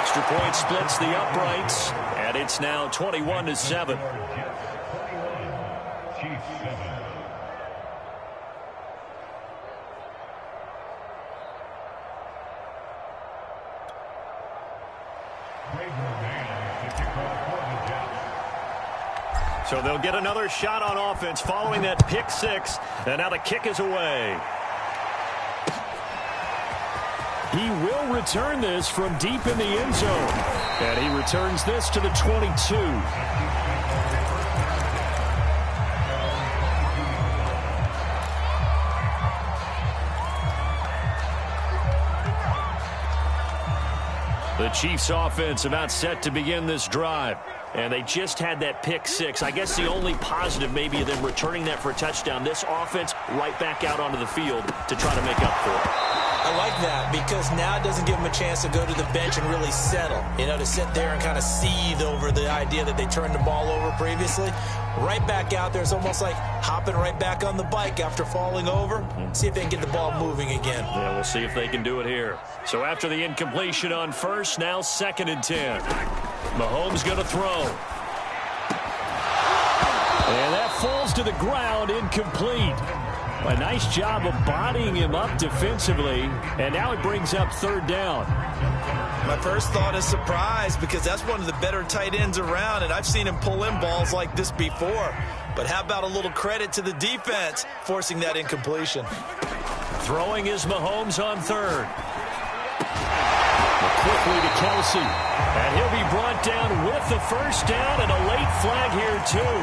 extra point splits the uprights, and it's now 21-7. So they'll get another shot on offense following that pick six, and now the kick is away. He will return this from deep in the end zone. And he returns this to the 22. The Chiefs offense about set to begin this drive. And they just had that pick six. I guess the only positive maybe of them returning that for a touchdown. This offense right back out onto the field to try to make up for it. I like that because now it doesn't give them a chance to go to the bench and really settle. You know, to sit there and kind of seethe over the idea that they turned the ball over previously. Right back out there. It's almost like hopping right back on the bike after falling over. See if they can get the ball moving again. Yeah, we'll see if they can do it here. So after the incompletion on first, now 2nd and 10. Mahomes going to throw. And that falls to the ground, incomplete. A nice job of bodying him up defensively, and now it brings up 3rd down. My first thought is surprise because that's one of the better tight ends around, and I've seen him pull in balls like this before. But how about a little credit to the defense forcing that incompletion? Throwing is Mahomes on 3rd. Quickly to Kelsey. And he'll be brought down with the 1st down and a late flag here, too.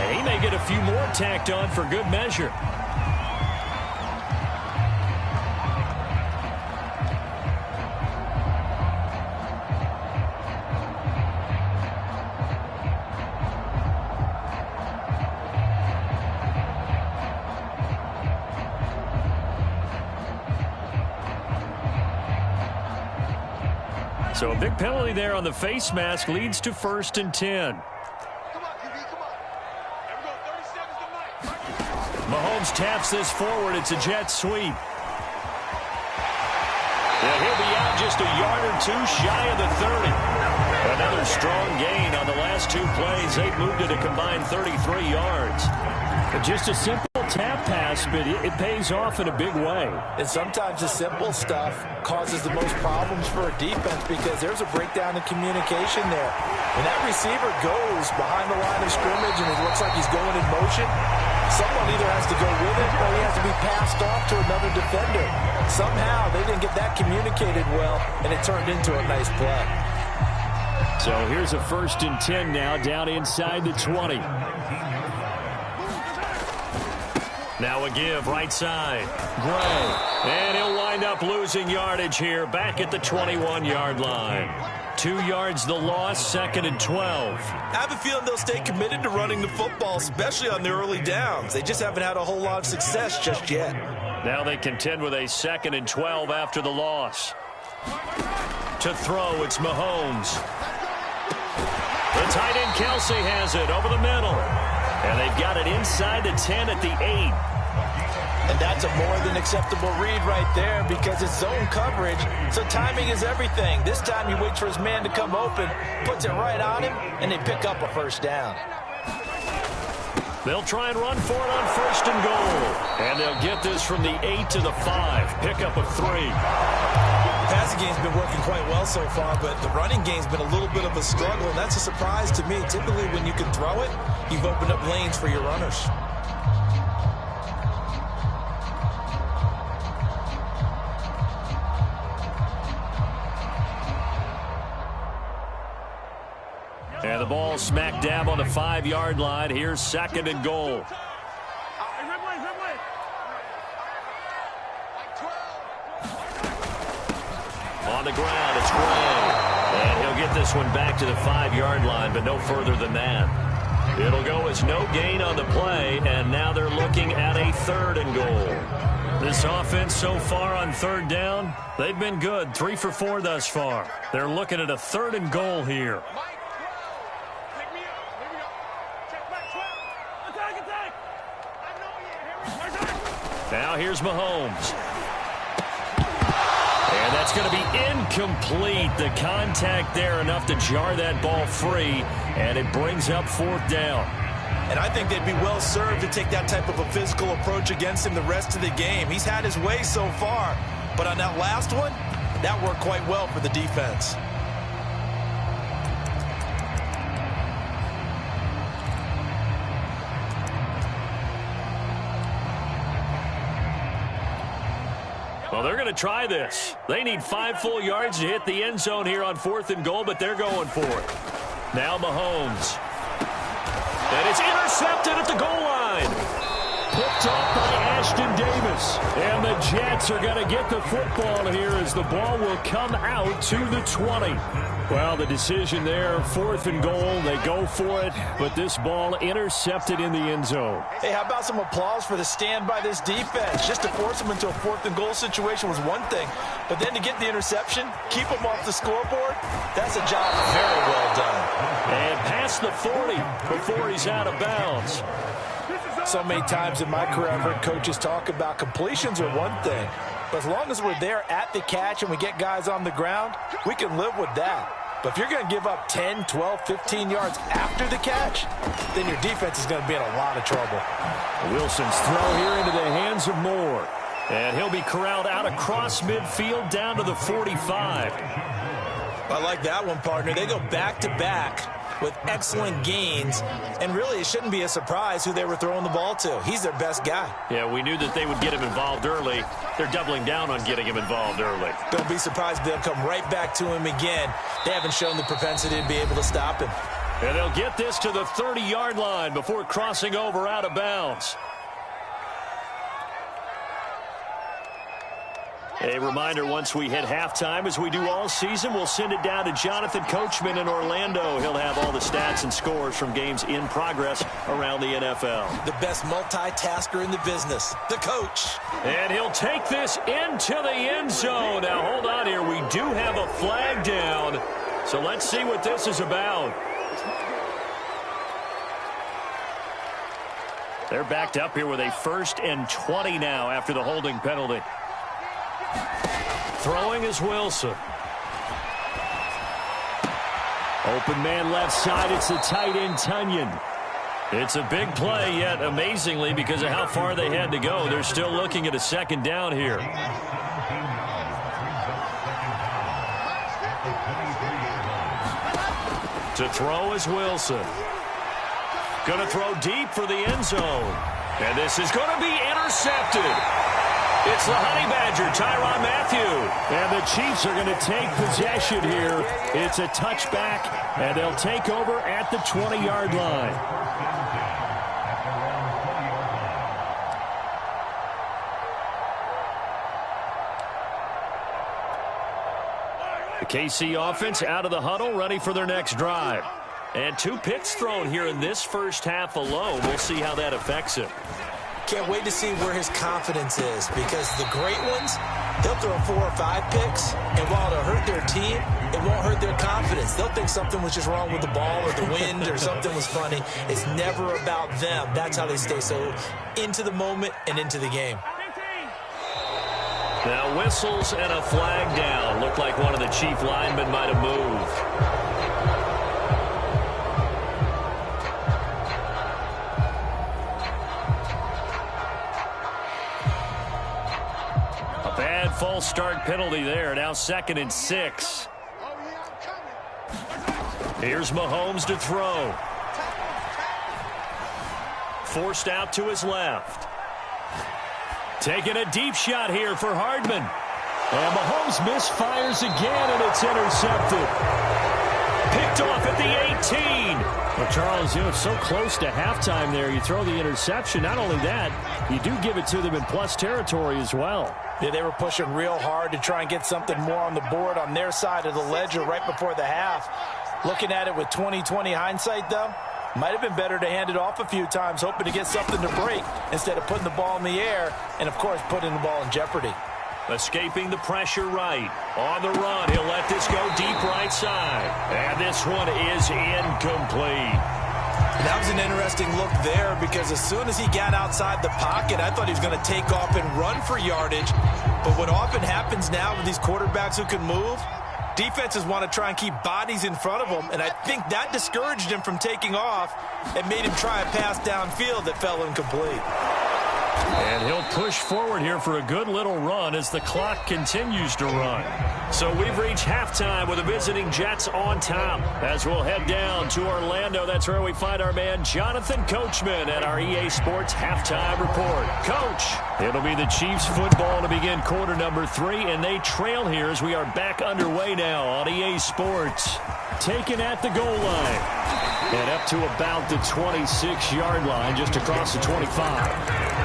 And he may get a few more tacked on for good measure. So a big penalty there on the face mask leads to 1st and 10. Mahomes taps this forward. It's a jet sweep. And he'll be out just a yard or two shy of the 30. Another strong gain on the last 2 plays. They've moved it a combined 33 yards. Just a simple tap pass, but it pays off in a big way. And sometimes the simple stuff causes the most problems for a defense because there's a breakdown in communication there. When that receiver goes behind the line of scrimmage and it looks like he's going in motion, someone either has to go with it or he has to be passed off to another defender. Somehow they didn't get that communicated well, and it turned into a nice play. So here's a 1st and 10 now down inside the 20. Now a give right side. Gray. And he'll wind up losing yardage here back at the 21-yard line. 2 yards the loss, 2nd and 12. I have a feeling they'll stay committed to running the football, especially on the early downs. They just haven't had a whole lot of success just yet. Now they contend with a 2nd and 12 after the loss. To throw, it's Mahomes. The tight end Kelsey has it over the middle. And they've got it inside the 10 at the 8. And that's a more than acceptable read right there because it's zone coverage, so timing is everything. This time he waits for his man to come open, puts it right on him, and they pick up a 1st down. They'll try and run for it on 1st and goal. And they'll get this from the 8 to the 5. Pickup of 3. Passing game's been working quite well so far, but the running game's been a little bit of a struggle, and that's a surprise to me. Typically, when you can throw it, you've opened up lanes for your runners. And the ball smack dab on the 5-yard line. Here's 2nd and goal. On the ground, it's Gray. And he'll get this one back to the 5-yard line, but no further than that. It'll go as no gain on the play, and now they're looking at a 3rd and goal. This offense so far on 3rd down, they've been good. 3 for 4 thus far. They're looking at a 3rd and goal here. Now here's Mahomes. And that's going to be incomplete. The contact there enough to jar that ball free, and it brings up 4th down. And I think they'd be well served to take that type of a physical approach against him the rest of the game. He's had his way so far, but on that last one, that worked quite well for the defense. Well, they're going to try this. They need 5 full yards to hit the end zone here on 4th and goal, but they're going for it. Now Mahomes. And it's intercepted at the goal line. Picked up by Ashton Davis. And the Jets are going to get the football here as the ball will come out to the 20. Well, the decision there, 4th and goal. They go for it, but this ball intercepted in the end zone. Hey, how about some applause for the stand by this defense? Just to force them into a 4th and goal situation was one thing, but then to get the interception, keep them off the scoreboard, that's a job very well done. And past the 40 before he's out of bounds. So many times in my career I've heard coaches talk about completions are one thing, but as long as we're there at the catch and we get guys on the ground, we can live with that. But if you're going to give up 10, 12, 15 yards after the catch, then your defense is going to be in a lot of trouble. Wilson's throw here into the hands of Moore. And he'll be corralled out across midfield down to the 45. I like that one, partner. They go back-to-back with excellent gains, and really it shouldn't be a surprise who they were throwing the ball to. He's their best guy. Yeah, we knew that they would get him involved early. They're doubling down on getting him involved early. Don't be surprised if they'll come right back to him again. They haven't shown the propensity to be able to stop him. And they'll get this to the 30-yard line before crossing over out of bounds. A reminder, once we hit halftime, as we do all season, we'll send it down to Jonathan Coachman in Orlando. He'll have all the stats and scores from games in progress around the NFL. The best multitasker in the business, the coach. And he'll take this into the end zone. Now, hold on here. We do have a flag down, so let's see what this is about. They're backed up here with a 1st and 20 now after the holding penalty. Throwing is Wilson. Open man left side. It's the tight end, Tunyon. It's a big play, yet amazingly, because of how far they had to go, they're still looking at a 2nd down here. To throw is Wilson. Going to throw deep for the end zone. And this is going to be intercepted. It's the Honey Badger, Tyrann Mathieu. And the Chiefs are going to take possession here. It's a touchback, and they'll take over at the 20-yard line. The KC offense out of the huddle, ready for their next drive. And 2 picks thrown here in this first half alone. We'll see how that affects him. Can't wait to see where his confidence is, because the great ones, they'll throw 4 or 5 picks, and while it'll hurt their team, it won't hurt their confidence. They'll think something was just wrong with the ball or the wind or something was funny. It's never about them. That's how they stay so into the moment and into the game. Now whistles and a flag down. Looked like one of the Chief linemen might have moved. Bad false start penalty there. Now 2nd and 6. Here's Mahomes to throw. Forced out to his left. Taking a deep shot here for Hardman. And Mahomes misfires again, and it's intercepted. Picked off at the 18. Well, Charles, you know, so close to halftime there. You throw the interception. Not only that, you do give it to them in plus territory as well. Yeah, they were pushing real hard to try and get something more on the board on their side of the ledger right before the half. Looking at it with 20/20 hindsight, though, might have been better to hand it off a few times, hoping to get something to break instead of putting the ball in the air and, of course, putting the ball in jeopardy. Escaping the pressure right. On the run, he'll let this go deep right side. And this one is incomplete. That was an interesting look there because as soon as he got outside the pocket, I thought he was going to take off and run for yardage. But what often happens now with these quarterbacks who can move, defenses want to try and keep bodies in front of them, and I think that discouraged him from taking off and made him try a pass downfield that fell incomplete. And he'll push forward here for a good little run as the clock continues to run. So we've reached halftime with the visiting Jets on top. As we'll head down to Orlando, that's where we find our man Jonathan Coachman at our EA Sports Halftime Report. Coach, it'll be the Chiefs football to begin quarter number 3, and they trail here as we are back underway now on EA Sports. Taken at the goal line. And up to about the 26-yard line, just across the 25.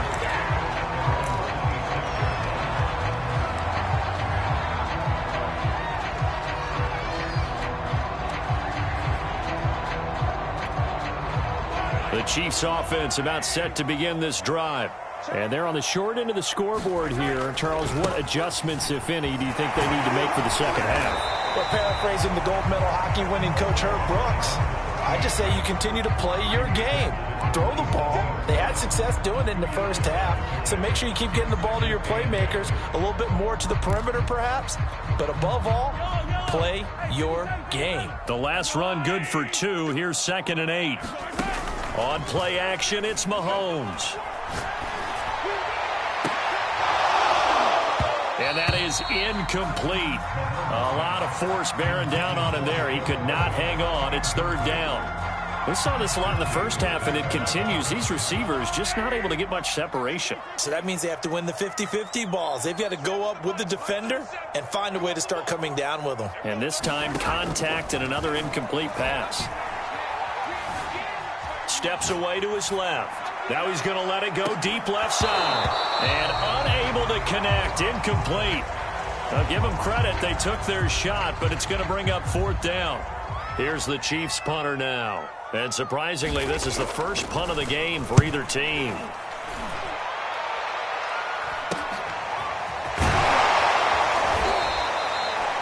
The Chiefs offense about set to begin this drive. And they're on the short end of the scoreboard here. Charles, what adjustments, if any, do you think they need to make for the second half? Well, paraphrasing the gold medal hockey winning coach Herb Brooks, I just say you continue to play your game. Throw the ball. They had success doing it in the first half, so make sure you keep getting the ball to your playmakers, a little bit more to the perimeter perhaps, but above all, play your game. The last run good for 2. Here's 2nd and 8. On play action, it's Mahomes. And that is incomplete. A lot of force bearing down on him there. He could not hang on. It's 3rd down. We saw this a lot in the first half, and it continues. These receivers just not able to get much separation. So that means they have to win the 50-50 balls. They've got to go up with the defender and find a way to start coming down with them. And this time, contact and another incomplete pass. Steps away to his left. Now he's going to let it go deep left side. And unable to connect. Incomplete. I'll give them credit. They took their shot, but it's going to bring up 4th down. Here's the Chiefs punter now. And surprisingly, this is the first punt of the game for either team.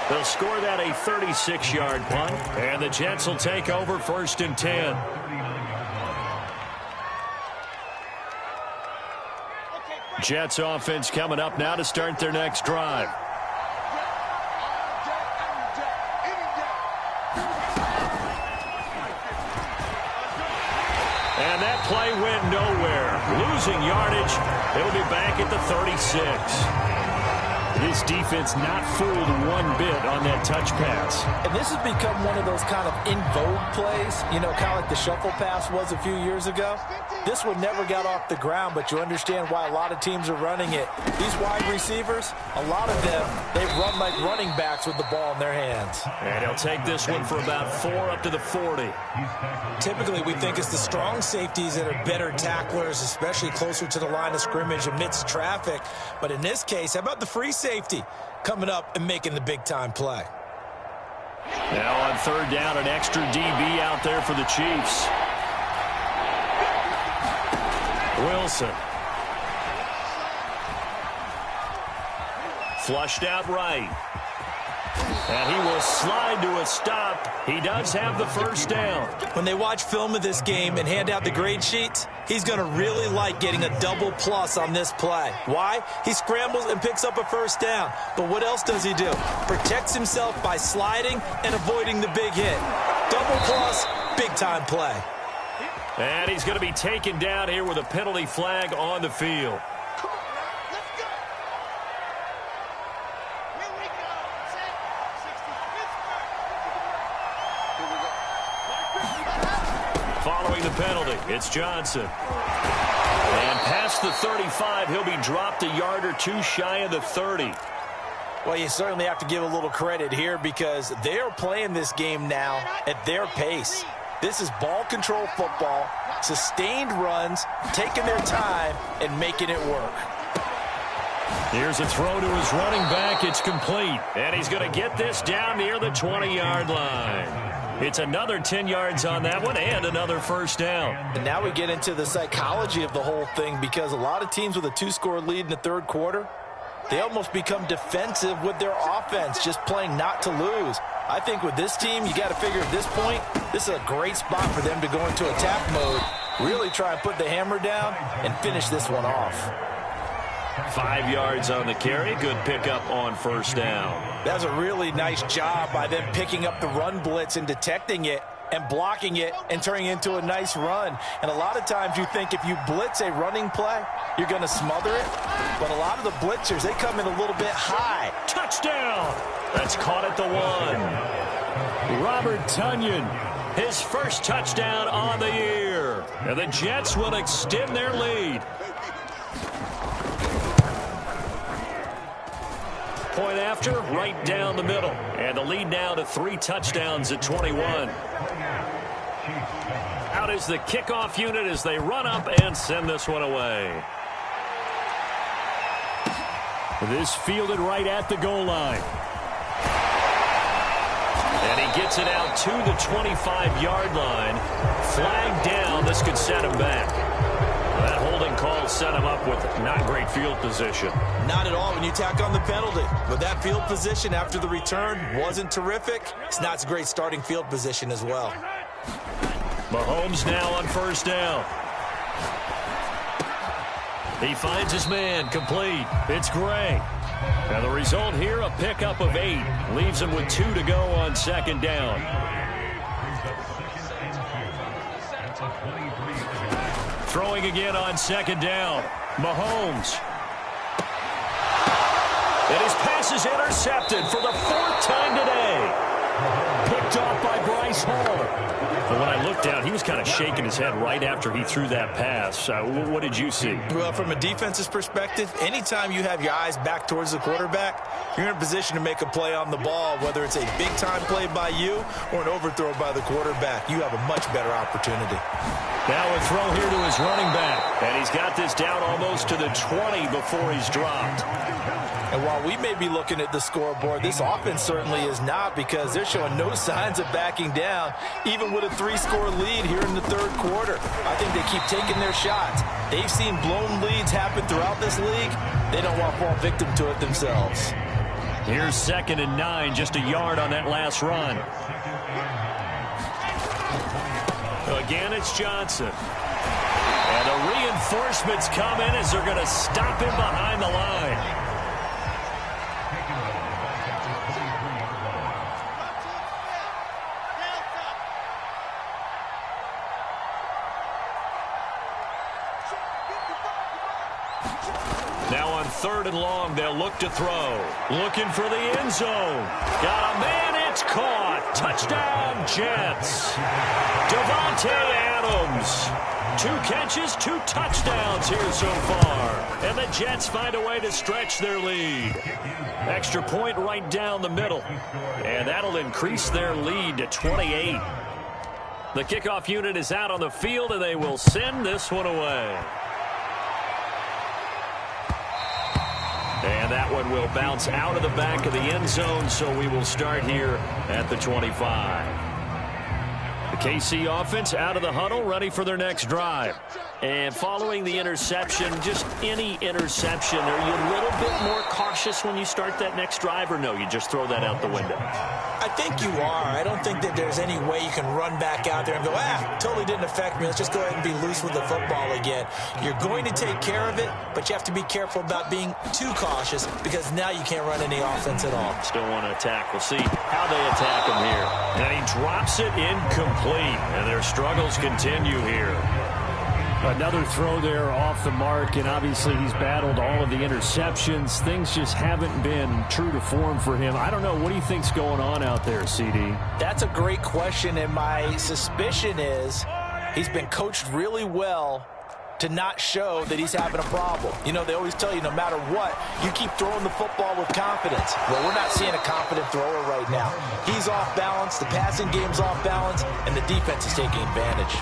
They'll score that a 36-yard punt. And the Jets will take over 1st and 10. Jets offense coming up now to start their next drive. And that play went nowhere. Losing yardage. It'll be back at the 36. This defense not fooled one bit on that touch pass. And this has become one of those kind of in vogue plays, you know, kind of like the shuffle pass was a few years ago. This one never got off the ground, but you understand why a lot of teams are running it. These wide receivers, a lot of them, they run like running backs with the ball in their hands. And he'll take this one for about 4 up to the 40. Typically, we think it's the strong safeties that are better tacklers, especially closer to the line of scrimmage amidst traffic. But in this case, how about the free safety coming up and making the big-time play? Now on 3rd down, an extra DB out there for the Chiefs. Wilson. Flushed out right. And he will slide to a stop. He does have the 1st down. When they watch film of this game and hand out the grade sheets, he's going to really like getting a double plus on this play. Why? He scrambles and picks up a 1st down. But what else does he do? Protects himself by sliding and avoiding the big hit. Double plus, big-time play. And he's going to be taken down here with a penalty flag on the field. Following the penalty, it's Johnson. And past the 35, he'll be dropped a yard or 2 shy of the 30. Well, you certainly have to give a little credit here because they are playing this game now at their pace. This is ball control football, sustained runs, taking their time, and making it work. Here's a throw to his running back. It's complete. And he's going to get this down near the 20-yard line. It's another 10 yards on that one and another 1st down. And now we get into the psychology of the whole thing because a lot of teams with a 2-score lead in the 3rd quarter, they almost become defensive with their offense, just playing not to lose. I think with this team, you got to figure at this point, This is a great spot for them to go into attack mode, really try and put the hammer down and finish this one off. 5 yards on the carry. Good pickup on first down. That was a really nice job by them picking up the run blitz and detecting it and blocking it and turning it into a nice run. And a lot of times you think if you blitz a running play, you're going to smother it. But a lot of the blitzers, they come in a little bit high. Touchdown! That's caught at the 1. Robert Tonyan, his first touchdown on the year. And the Jets will extend their lead. Point after, right down the middle. And the lead now to 3 touchdowns at 21. Out is the kickoff unit as they run up and send this one away. This fielded right at the goal line. And he gets it out to the 25-yard line. Flag down. This could set him back. That holding call set him up with not great field position. Not at all when you tack on the penalty. But that field position after the return wasn't terrific. It's not a great starting field position as well. Mahomes now on first down. He finds his man, complete. It's Gray. And the result here, a pickup of 8. Leaves him with 2 to go on second down. Throwing again on second down. Mahomes. And his pass is intercepted for the 4th time today. Picked off by Bryce Hall. But when I looked down, he was kind of shaking his head right after he threw that pass. What did you see? Well, from a defense's perspective, anytime you have your eyes back towards the quarterback, you're in a position to make a play on the ball, whether it's a big-time play by you or an overthrow by the quarterback. You have a much better opportunity. Now a throw here to his running back. And he's got this down almost to the 20 before he's dropped. And while we may be looking at the scoreboard, this offense certainly is not, because they're showing no signs of backing down, even with a 3-score lead here in the third quarter. I think they keep taking their shots. They've seen blown leads happen throughout this league. They don't want to fall victim to it themselves. Here's 2nd and 9, just a yard on that last run. Again, it's Johnson. And the reinforcements come in as they're going to stop him behind the line. Now on 3rd and long, they'll look to throw. Looking for the end zone. Got a man, it's caught. Touchdown, Jets. Davante Adams. 2 catches, 2 touchdowns here so far. And the Jets find a way to stretch their lead. Extra point right down the middle. And that'll increase their lead to 28. The kickoff unit is out on the field, and they will send this one away. And that one will bounce out of the back of the end zone, so we will start here at the 25. The KC offense out of the huddle, ready for their next drive. And following the interception, just any interception, are you a little bit more cautious when you start that next drive, or no, you just throw that out the window? I think you are. I don't think that there's any way you can run back out there and go, totally didn't affect me. Let's just go ahead and be loose with the football again. You're going to take care of it, but you have to be careful about being too cautious, because now you can't run any offense at all. Still want to attack. We'll see how they attack him here. And he drops it incomplete, and their struggles continue here. Another throw there off the mark, and obviously he's battled all of the interceptions. Things just haven't been true to form for him. I don't know. What do you think's going on out there, CD? That's a great question, and my suspicion is he's been coached really well to not show that he's having a problem. You know, they always tell you no matter what, you keep throwing the football with confidence. Well, we're not seeing a confident thrower right now. He's off balance, the passing game's off balance, and the defense is taking advantage.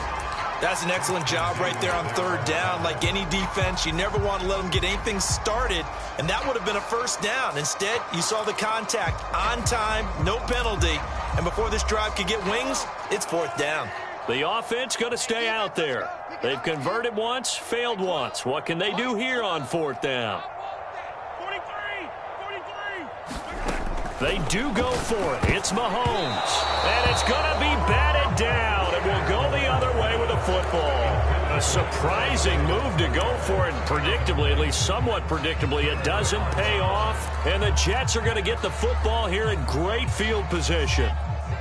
That's an excellent job right there on 3rd down. Like any defense, you never want to let them get anything started, and that would have been a first down. Instead, you saw the contact on time, no penalty, and before this drive could get wings, it's 4th down. The offense going to stay out there. They've converted once, failed once. What can they do here on 4th down? 43. They do go for it. It's Mahomes. And it's going to be batted down and will go the other way with the football. A surprising move to go for it, predictably, at least somewhat predictably. It doesn't pay off, and the Jets are going to get the football here in great field position.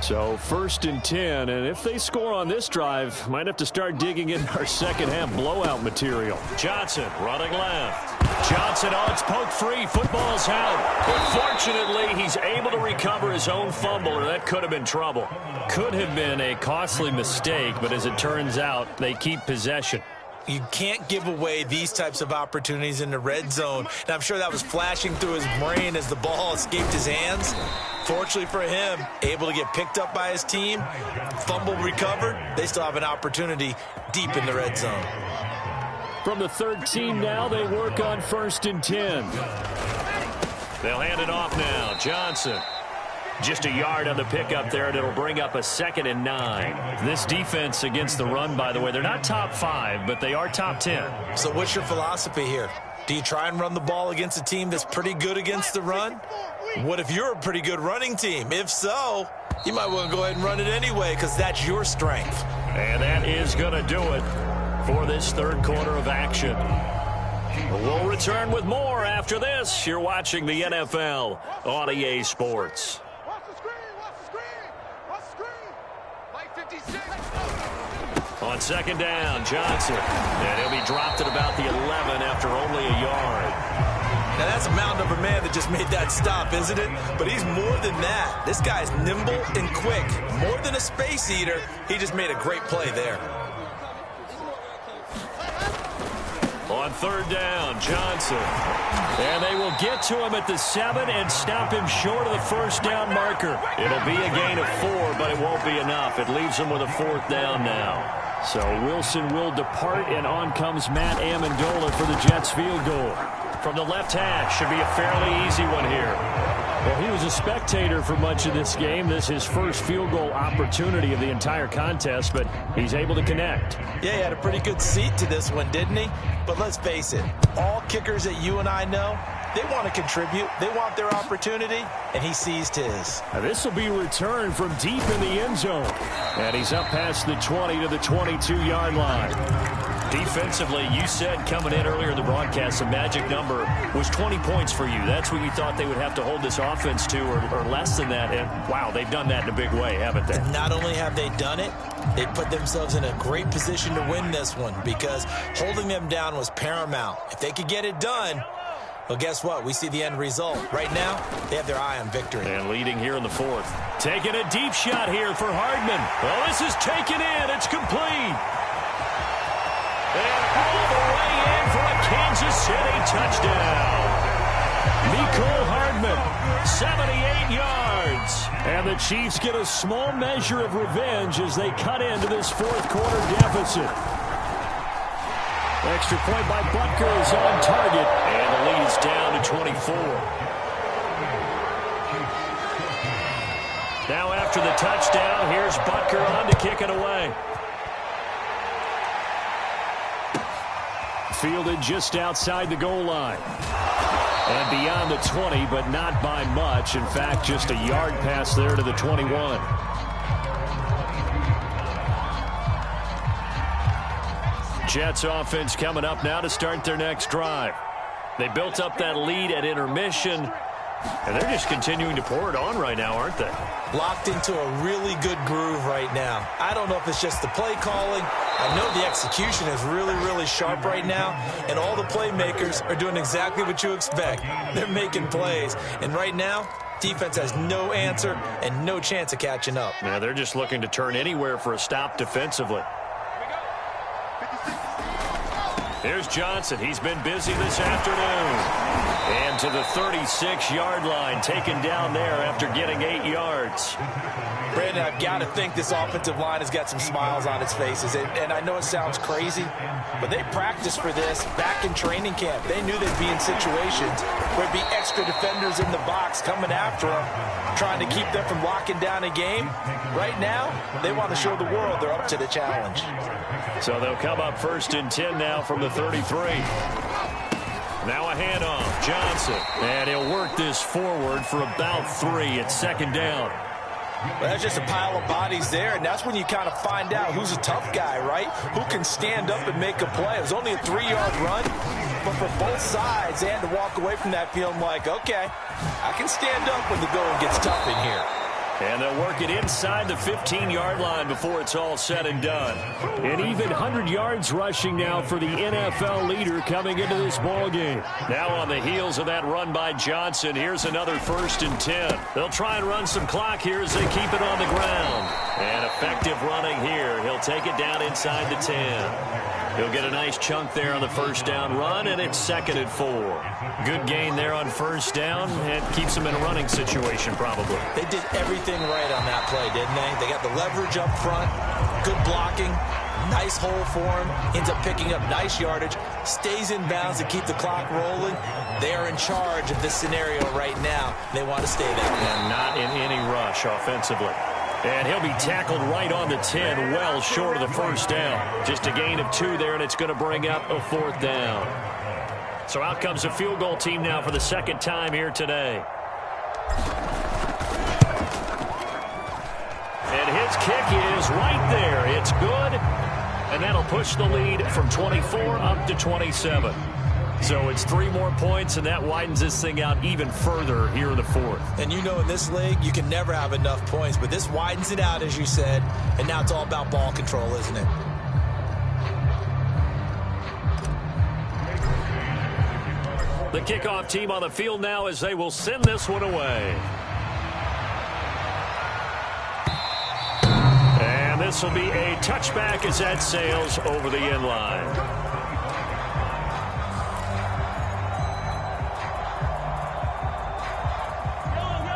So 1st and 10, and if they score on this drive, might have to start digging in our second half blowout material. Johnson running left. Johnson, it's poked free. Football's out. But fortunately, he's able to recover his own fumble, or that could have been trouble. Could have been a costly mistake, but as it turns out, they keep possession. You can't give away these types of opportunities in the red zone. And I'm sure that was flashing through his brain as the ball escaped his hands. Fortunately for him, able to get picked up by his team, fumble recovered. They still have an opportunity deep in the red zone. From the 13 now, they work on 1st and 10. They'll hand it off now. Johnson. Just a yard on the pickup there, and it'll bring up a 2nd and 9. This defense against the run, by the way, they're not top 5, but they are top 10. So what's your philosophy here? Do you try and run the ball against a team that's pretty good against the run? What if you're a pretty good running team? If so, you might want to go ahead and run it anyway because that's your strength. And that is going to do it for this third quarter of action. We'll return with more after this. You're watching the NFL on EA Sports. On 2nd down, Johnson. And he'll be dropped at about the 11 after only a yard. Now, that's a mountain of a man that just made that stop, isn't it? But he's more than that. This guy's nimble and quick. More than a space eater, he just made a great play there. On 3rd down, Johnson. And they will get to him at the 7 and stop him short of the 1st down marker. It'll be a gain of 4, but it won't be enough. It leaves him with a 4th down now. So Wilson will depart, and on comes Matt Amendola for the Jets field goal. From the left hash, should be a fairly easy one here. Well, he was a spectator for much of this game. This is his first field goal opportunity of the entire contest, but he's able to connect. Yeah, he had a pretty good seat to this one, didn't he? But let's face it, all kickers that you and I know, they want to contribute. They want their opportunity, and he seized his. Now, this will be returned from deep in the end zone. And he's up past the 20 to the 22-yard line. Defensively, you said coming in earlier in the broadcast, the magic number was 20 points for you. That's what you thought they would have to hold this offense to, or less than that. And, wow, they've done that in a big way, haven't they? Not only have they done it, they put themselves in a great position to win this one because holding them down was paramount. If they could get it done, well, guess what? We see the end result. Right now, they have their eye on victory. And leading here in the 4th. Taking a deep shot here for Hardman. Well, this is taken in. It's complete. And all the way in for a Kansas City touchdown. Mecole Hardman, 78 yards. And the Chiefs get a small measure of revenge as they cut into this 4th quarter deficit. Extra point by Butker is on target. And the lead is down to 24. Now after the touchdown, here's Butker on to kick it away. Fielded just outside the goal line. And beyond the 20, but not by much. In fact, just a yard pass there to the 21. Jets offense coming up now to start their next drive. They built up that lead at intermission, and they're just continuing to pour it on right now, aren't they? Locked into a really good groove right now. I don't know if it's just the play calling. I know the execution is really, really sharp right now, and all the playmakers are doing exactly what you expect. They're making plays, and right now, defense has no answer and no chance of catching up. Now they're just looking to turn anywhere for a stop defensively. Here's Johnson. He's been busy this afternoon. And to the 36-yard line, taken down there after getting 8 yards. Brandon, I've got to think this offensive line has got some smiles on its faces. And I know it sounds crazy, but they practiced for this back in training camp. They knew they'd be in situations where there'd be extra defenders in the box coming after them, trying to keep them from locking down a game. Right now, they want to show the world they're up to the challenge. So they'll come up 1st and 10 now from the 33. Now a handoff, Johnson. And he'll work this forward for about 3 at 2nd down. Well, that's just a pile of bodies there, and that's when you kind of find out who's a tough guy, right? Who can stand up and make a play. It was only a 3-yard run, but for both sides, they had to walk away from that feeling like, okay, I can stand up when the going gets tough in here. And they'll work it inside the 15-yard line before it's all said and done. An even 100 yards rushing now for the NFL leader coming into this ball game. Now on the heels of that run by Johnson, here's another 1st and 10. They'll try and run some clock here as they keep it on the ground. And effective running here. He'll take it down inside the 10. He'll get a nice chunk there on the 1st down run, and it's 2nd and 4. Good gain there on 1st down, and keeps them in a running situation probably. They did everything right on that play, didn't they? They got the leverage up front, good blocking, nice hole for him, ends up picking up nice yardage, stays in bounds to keep the clock rolling. They are in charge of this scenario right now. They want to stay that way. And not in any rush offensively. And he'll be tackled right on the 10, well short of the 1st down. Just a gain of 2 there, and it's going to bring up a 4th down. So out comes a field goal team now for the 2nd time here today. And his kick is right there. It's good, and that'll push the lead from 24 up to 27. So it's 3 more points, and that widens this thing out even further here in the 4th. And you know in this league, you can never have enough points, but this widens it out, as you said, and now it's all about ball control, isn't it? The kickoff team on the field now as they will send this one away. And this will be a touchback as that sails over the end line.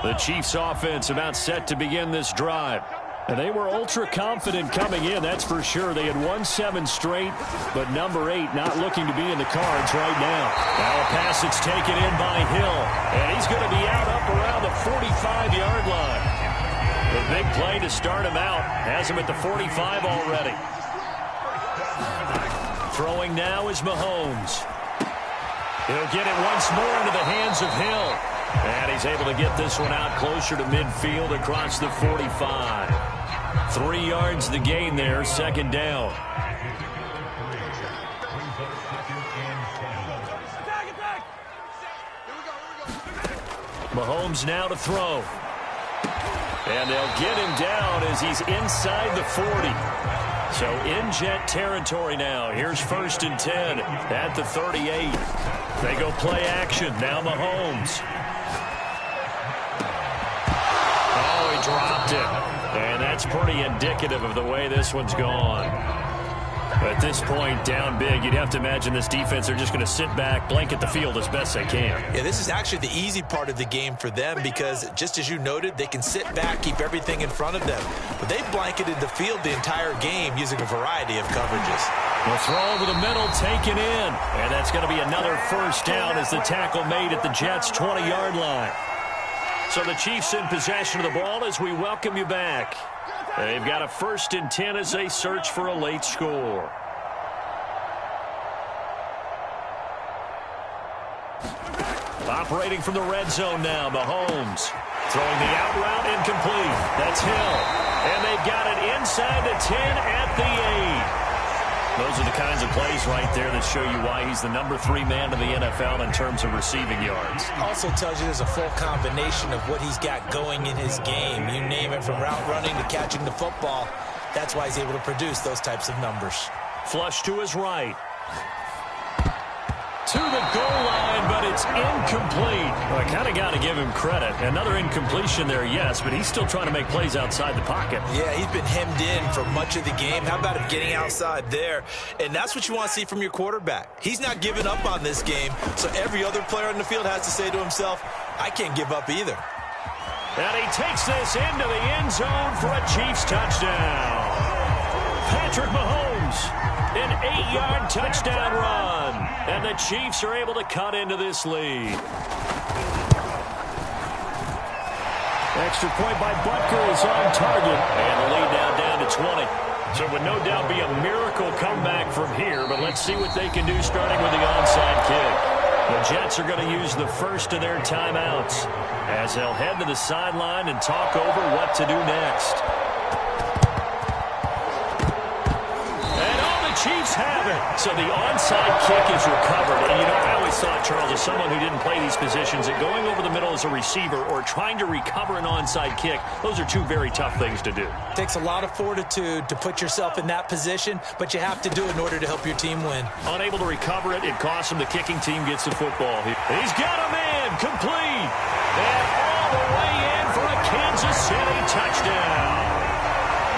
The Chiefs offense about set to begin this drive. And they were ultra confident coming in, that's for sure. They had won 7 straight, but number 8 not looking to be in the cards right now. Now a pass that's taken in by Hill, and he's going to be out up around the 45-yard line. The big play to start him out has him at the 45 already. Throwing now is Mahomes. He'll get it once more into the hands of Hill. And he's able to get this one out closer to midfield across the 45. 3 yards the gain there, 2nd down. Mahomes now to throw. And they'll get him down as he's inside the 40. So in jet territory now. Here's 1st and 10 at the 38. They go play action. Now Mahomes. Oh, he dropped it. And that's pretty indicative of the way this one's gone. At this point, down big, you'd have to imagine this defense are just going to sit back, blanket the field as best they can. Yeah, this is actually the easy part of the game for them because, just as you noted, they can sit back, keep everything in front of them. But they've blanketed the field the entire game using a variety of coverages. The throw over the middle, taken in. And that's going to be another 1st down as the tackle made at the Jets' 20-yard line. So the Chiefs in possession of the ball as we welcome you back. They've got a 1st and 10 as they search for a late score. Operating from the red zone now, Mahomes. Throwing the out route incomplete. That's Hill. And they've got it inside the 10 at the 8. Those are the kinds of plays right there that show you why he's the number 3 man in the NFL in terms of receiving yards. Also tells you there's a full combination of what he's got going in his game. You name it, from route running to catching the football. That's why he's able to produce those types of numbers. Flush to his right. To the goal line, but it's incomplete. Well, I kind of got to give him credit. Another incompletion there, yes, but he's still trying to make plays outside the pocket. Yeah, he's been hemmed in for much of the game. How about him getting outside there? And that's what you want to see from your quarterback. He's not giving up on this game, so every other player on the field has to say to himself, I can't give up either. And he takes this into the end zone for a Chiefs touchdown. Patrick Mahomes. An 8-yard touchdown run. And the Chiefs are able to cut into this lead. Extra point by Butker is on target. And the lead now down to 20. So it would no doubt be a miracle comeback from here. But let's see what they can do starting with the onside kick. The Jets are going to use the first of their timeouts as they'll head to the sideline and talk over what to do next. And all the Chiefs have it. So the onside kick is recovered. And, you know, I always thought, Charles, as someone who didn't play these positions, that going over the middle as a receiver or trying to recover an onside kick, those are two very tough things to do. It takes a lot of fortitude to put yourself in that position, but you have to do it in order to help your team win. Unable to recover it, it costs him. The kicking team gets the football. He's got a man, complete, and all the way in for a Kansas City touchdown.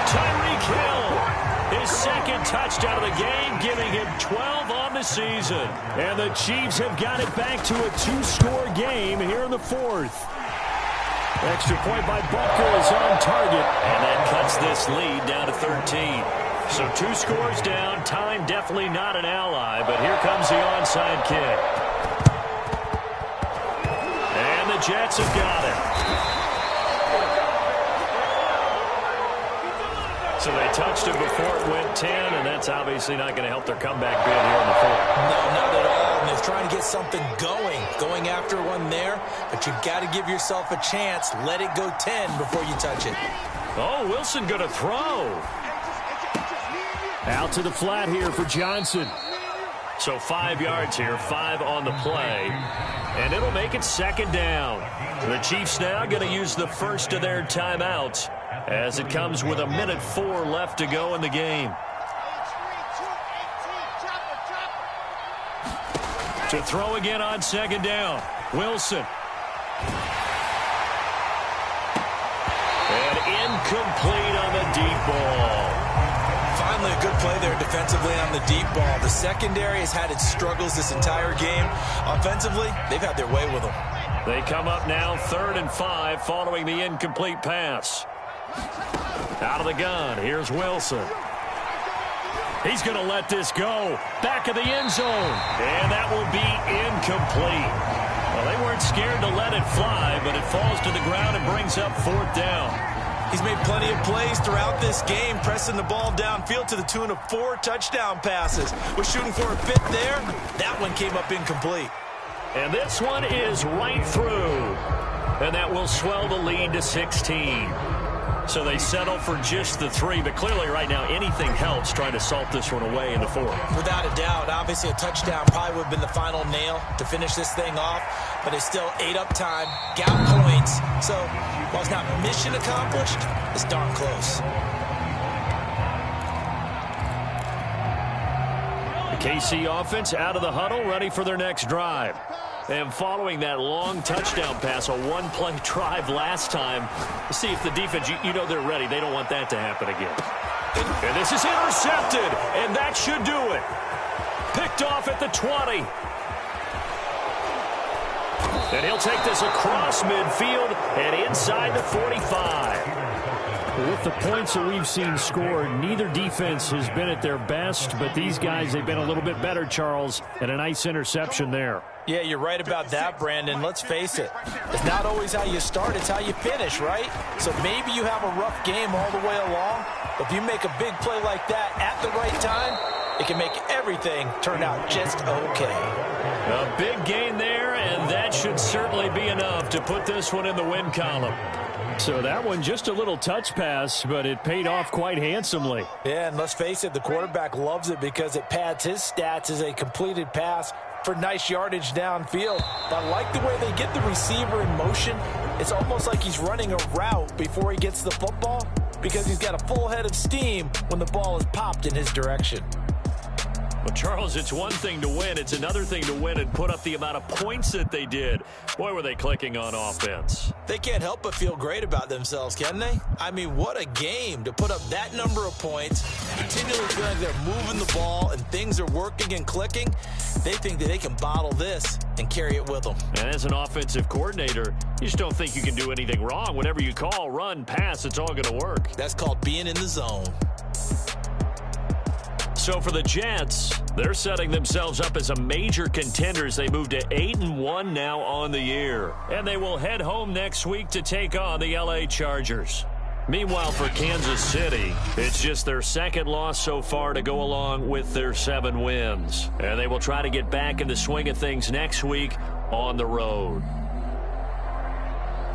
Tyreek Hill, his second touchdown of the game, giving him 12 on the season. And the Chiefs have got it back to a two-score game here in the fourth. Extra point by Butker is on target, and that cuts this lead down to 13. So 2 scores down. Time definitely not an ally, but here comes the onside kick. And the Jets have got it. So they touched it before it went 10, and that's obviously not going to help their comeback bid here in the fourth. No, not at all. And they're trying to get something going after one there, but you've got to give yourself a chance. Let it go 10 before you touch it. Oh, Wilson going to throw. Out to the flat here for Johnson. So 5 yards here, 5 on the play, and it'll make it second down. The Chiefs now going to use the first of their timeouts as it comes with 1:04 left to go in the game. To throw again on second down, Wilson. And incomplete on the deep ball. Finally a good play there defensively on the deep ball. The secondary has had its struggles this entire game. Offensively, they've had their way with them. They come up now 3rd and 5 following the incomplete pass. Out of the gun, here's Wilson. He's going to let this go. Back of the end zone. And that will be incomplete. Well, they weren't scared to let it fly, but it falls to the ground and brings up 4th down. He's made plenty of plays throughout this game, pressing the ball downfield to the tune of 4 touchdown passes. Was shooting for a 5th there. That one came up incomplete. And this one is right through. And that will swell the lead to 16. So they settle for just the 3, but clearly right now anything helps trying to salt this one away in the 4th. Without a doubt, obviously a touchdown probably would have been the final nail to finish this thing off, but it's still 8 up time, got points, so while it's not mission accomplished, it's darn close. The KC offense out of the huddle, ready for their next drive. And following that long touchdown pass, a one-play drive last time, see if the defense, you know they're ready. They don't want that to happen again. And this is intercepted, and that should do it. Picked off at the 20. And he'll take this across midfield and inside the 45. With the points that we've seen scored, neither defense has been at their best, but these guys, they've been a little bit better, Charles, and a nice interception there. Yeah, you're right about that, Brandon. Let's face it. It's not always how you start, it's how you finish, right? So maybe you have a rough game all the way along, but if you make a big play like that at the right time, it can make everything turn out just okay. A big gain there, and that should certainly be enough to put this one in the win column. So that one just a little touch pass, but it paid off quite handsomely. Yeah, and let's face it, the quarterback loves it because it pads his stats as a completed pass for nice yardage downfield. But I like the way they get the receiver in motion. It's almost like he's running a route before he gets the football because he's got a full head of steam when the ball is popped in his direction. Well, Charles, it's one thing to win. It's another thing to win and put up the amount of points that they did. Boy, were they clicking on offense. They can't help but feel great about themselves, can they? I mean, what a game to put up that number of points, continually feeling like they're moving the ball and things are working and clicking. They think that they can bottle this and carry it with them. And as an offensive coordinator, you just don't think you can do anything wrong. Whatever you call, run, pass, it's all going to work. That's called being in the zone. So for the Jets, they're setting themselves up as a major contender as they move to 8-1 now on the year. And they will head home next week to take on the LA Chargers. Meanwhile, for Kansas City, it's just their second loss so far to go along with their 7 wins. And they will try to get back in the swing of things next week on the road.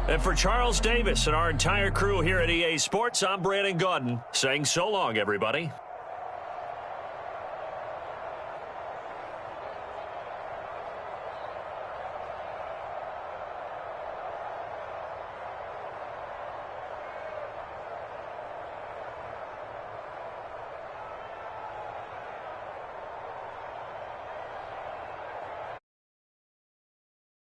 And for Charles Davis and our entire crew here at EA Sports, I'm Brandon Gaudin saying so long, everybody.